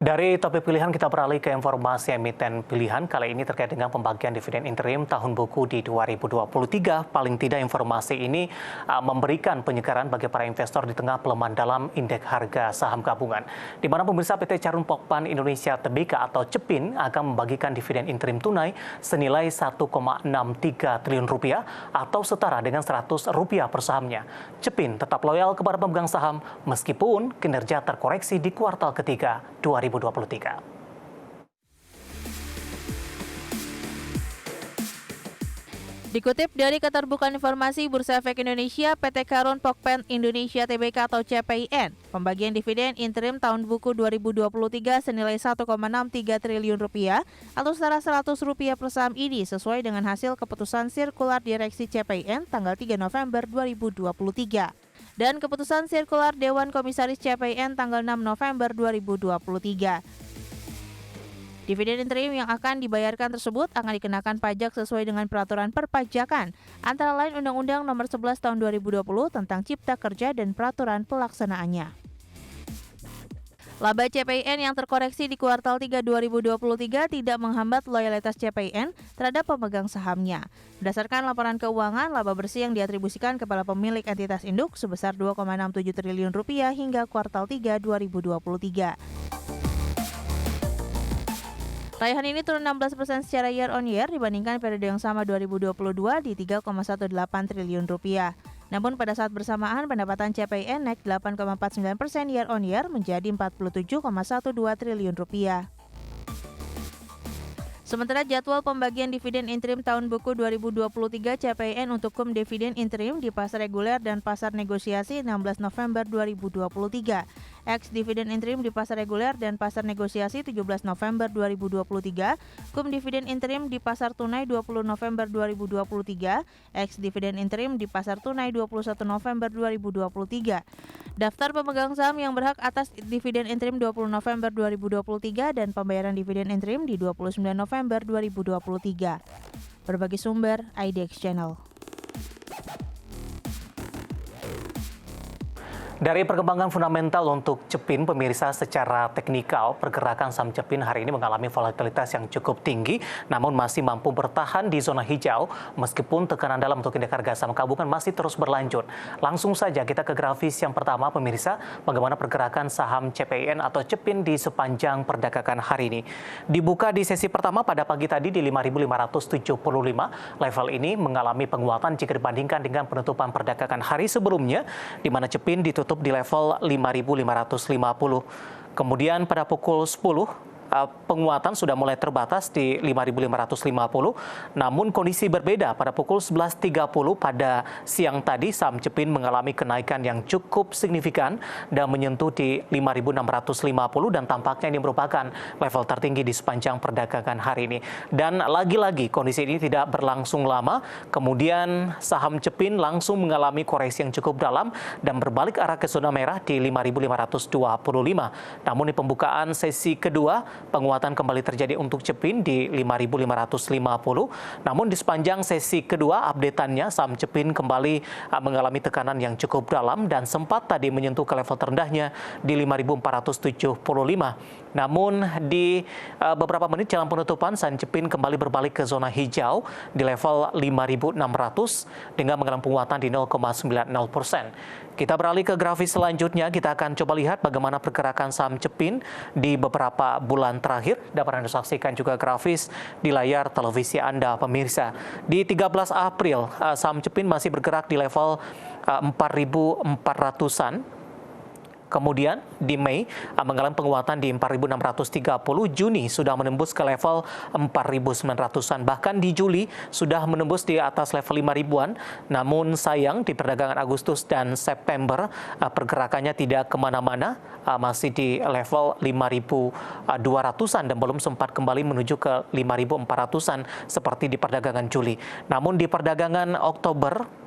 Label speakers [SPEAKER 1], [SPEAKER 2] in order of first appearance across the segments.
[SPEAKER 1] Dari topik pilihan kita beralih ke informasi emiten pilihan. Kali ini terkait dengan pembagian dividen interim tahun buku di 2023. Paling tidak informasi ini memberikan penyegaran bagi para investor di tengah pelemahan dalam indeks harga saham gabungan. Di mana pemirsa PT Charon Pokpan Indonesia Tbk atau CEPIN akan membagikan dividen interim tunai senilai 1,63 triliun rupiah atau setara dengan Rp100 per sahamnya. CEPIN tetap loyal kepada pemegang saham meskipun kinerja terkoreksi di kuartal ketiga 2023.
[SPEAKER 2] Dikutip dari Keterbukaan Informasi Bursa Efek Indonesia, PT Charon Pokpan Indonesia Tbk atau CPIN, pembagian dividen interim tahun buku 2023 senilai 1,63 triliun rupiah atau setara Rp100 per saham ini sesuai dengan hasil keputusan sirkular Direksi CPIN tanggal 3 November 2023 dan keputusan sirkular Dewan Komisaris CPIN tanggal 6 November 2023. Dividen interim yang akan dibayarkan tersebut akan dikenakan pajak sesuai dengan peraturan perpajakan, antara lain Undang-Undang Nomor 11 Tahun 2020 tentang Cipta Kerja dan peraturan pelaksanaannya. Laba CPIN yang terkoreksi di kuartal 3 2023 tidak menghambat loyalitas CPIN terhadap pemegang sahamnya. Berdasarkan laporan keuangan, laba bersih yang diatribusikan kepada pemilik entitas induk sebesar Rp2,67 triliun hingga kuartal 3 2023. Raihan ini turun 16% secara year on year dibandingkan periode yang sama 2022 di Rp3,18 triliun. Namun pada saat bersamaan pendapatan CPIN naik 8,49% year on year menjadi Rp47,12 triliun. Sementara jadwal pembagian dividen interim tahun buku 2023 CPIN untuk cum dividen interim di pasar reguler dan pasar negosiasi 16 November 2023. Ex dividen interim di pasar reguler dan pasar negosiasi 17 November 2023, cum dividen interim di pasar tunai 20 November 2023, ex dividen interim di pasar tunai 21 November 2023. Daftar pemegang saham yang berhak atas dividen interim 20 November 2023 dan pembayaran dividen interim di 29 November 2023. Berbagi sumber IDX Channel.
[SPEAKER 1] Dari perkembangan fundamental untuk CEPIN, pemirsa, secara teknikal, pergerakan saham CEPIN hari ini mengalami volatilitas yang cukup tinggi, namun masih mampu bertahan di zona hijau, meskipun tekanan dalam untuk indeks harga saham gabungan masih terus berlanjut. Langsung saja kita ke grafis yang pertama, pemirsa, bagaimana pergerakan saham CPIN atau CEPIN di sepanjang perdagangan hari ini. Dibuka di sesi pertama pada pagi tadi di 5.575, level ini mengalami penguatan jika dibandingkan dengan penutupan perdagangan hari sebelumnya, di mana CEPIN ditutup di level 5.550. Kemudian pada pukul 10, penguatan sudah mulai terbatas di 5.550. Namun kondisi berbeda pada pukul 11.30 pada siang tadi, saham CEPIN mengalami kenaikan yang cukup signifikan dan menyentuh di 5.650 dan tampaknya ini merupakan level tertinggi di sepanjang perdagangan hari ini. Dan lagi-lagi kondisi ini tidak berlangsung lama, kemudian saham CEPIN langsung mengalami koreksi yang cukup dalam dan berbalik arah ke zona merah di 5.525. Namun di pembukaan sesi kedua, penguatan kembali terjadi untuk CEPIN di 5.550. Namun di sepanjang sesi kedua, updateannya saham CEPIN kembali mengalami tekanan yang cukup dalam dan sempat tadi menyentuh ke level terendahnya di 5.475. Namun di beberapa menit jelang penutupan, saham CEPIN kembali berbalik ke zona hijau di level 5.600 dengan mengalami penguatan di 0,90%. Kita beralih ke grafis selanjutnya, kita akan coba lihat bagaimana pergerakan saham CEPIN di beberapa bulan terakhir. Dapat Anda saksikan juga grafis di layar televisi Anda, pemirsa. Di 13 April, saham CEPIN masih bergerak di level 4.400-an. Kemudian di Mei mengalami penguatan di 4.630, Juni sudah menembus ke level 4.900-an. Bahkan di Juli sudah menembus di atas level 5.000-an. Namun sayang di perdagangan Agustus dan September pergerakannya tidak kemana-mana, masih di level 5.200-an dan belum sempat kembali menuju ke 5.400-an seperti di perdagangan Juli. Namun di perdagangan Oktober,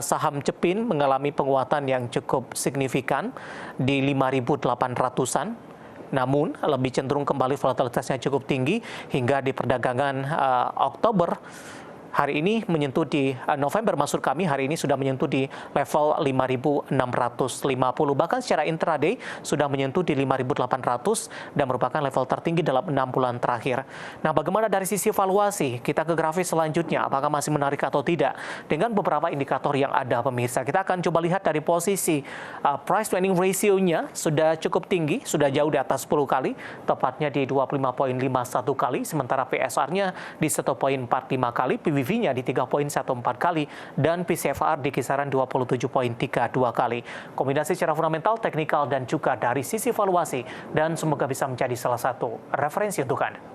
[SPEAKER 1] saham CEPIN mengalami penguatan yang cukup signifikan di 5.800-an. Namun lebih cenderung kembali volatilitasnya cukup tinggi hingga di perdagangan Oktober hari ini menyentuh di November, maksud kami hari ini sudah menyentuh di level 5.650. Bahkan secara intraday sudah menyentuh di 5.800 dan merupakan level tertinggi dalam 6 bulan terakhir. Nah, bagaimana dari sisi valuasi? Kita ke grafis selanjutnya, apakah masih menarik atau tidak? Dengan beberapa indikator yang ada, pemirsa, kita akan coba lihat dari posisi price to earning ratio-nya sudah cukup tinggi, sudah jauh di atas 10 kali, tepatnya di 25.51 kali, sementara PSR-nya di 1.45 kali, PBV-nya di 3.14 kali, dan PCFR di kisaran 27.32 kali. Kombinasi secara fundamental, teknikal, dan juga dari sisi valuasi, dan semoga bisa menjadi salah satu referensi untuk Anda.